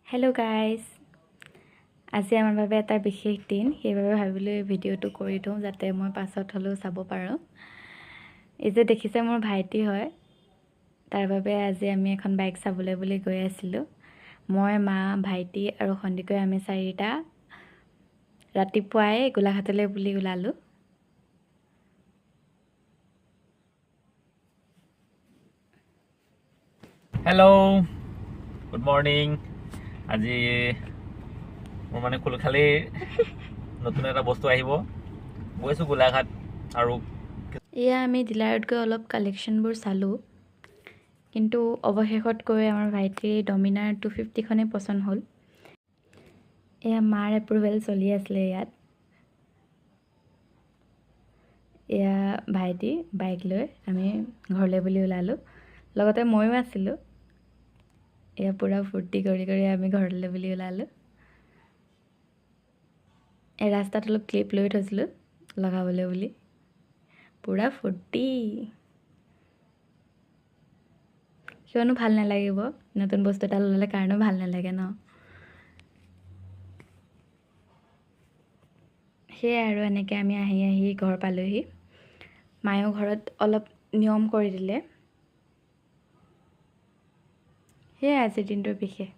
Hello' guys, আজি আমাৰ বাবে এটা বিশেষ দিন। সেইবাবে ভাবিলোঁ এই ভিডিঅ'টো কৰি দিওঁ যাতে মই পাছত হ'লেও চাব পাৰোঁ। এই যে দেখিছে মোৰ ভাইটি হয়, তাৰ বাবে আজি আমি এখন বাইক চাবলৈ বুলি গৈ আছিলোঁ। মই, মা, ভাইটি আৰু সন্দিকৈ আমি চাৰিটা ৰাতিপুৱাই গোলাঘাটলৈ বুলি ওলালোঁ। Hello' good morning. আজি মোৰ মানে খুলখালীৰ নতুন এটা বস্তু আহিব, গৈছোঁ গোলাঘাট। আৰু এয়া আমি ডিলাৰত গৈ অলপ কালেকশ্যনবোৰ চালোঁ, কিন্তু অৱশেষত গৈ আমাৰ ভাইটিৰ ডমিনাৰ 250খনেই পচন্দ হ'ল। এয়া মাৰ এপ্ৰুভেল চলি আছিলে ইয়াত। এয়া ভাইটি বাইক লৈ আমি ঘৰলৈ বুলি ওলালোঁ, লগতে ময়ো আছিলোঁ। এয়া পূৰা ফূৰ্তি কৰি আমি ঘৰলৈ বুলি ওলালোঁ। এই ৰাস্তাত অলপ ক্লিপ লৈ থৈছিলোঁ লগাবলৈ বুলি, পূৰা ফূৰ্তি। কিয়নো ভাল নালাগিব, নতুন বস্তু এটা ল'লে কাৰণেও ভাল নালাগে ন। সেয়াই আৰু এনেকৈ আমি আহি ঘৰ পালোঁহি। মায়েও ঘৰত অলপ নিয়ম কৰি দিলে। সেয়াই আজিৰ দিনটোৰ বিশেষ।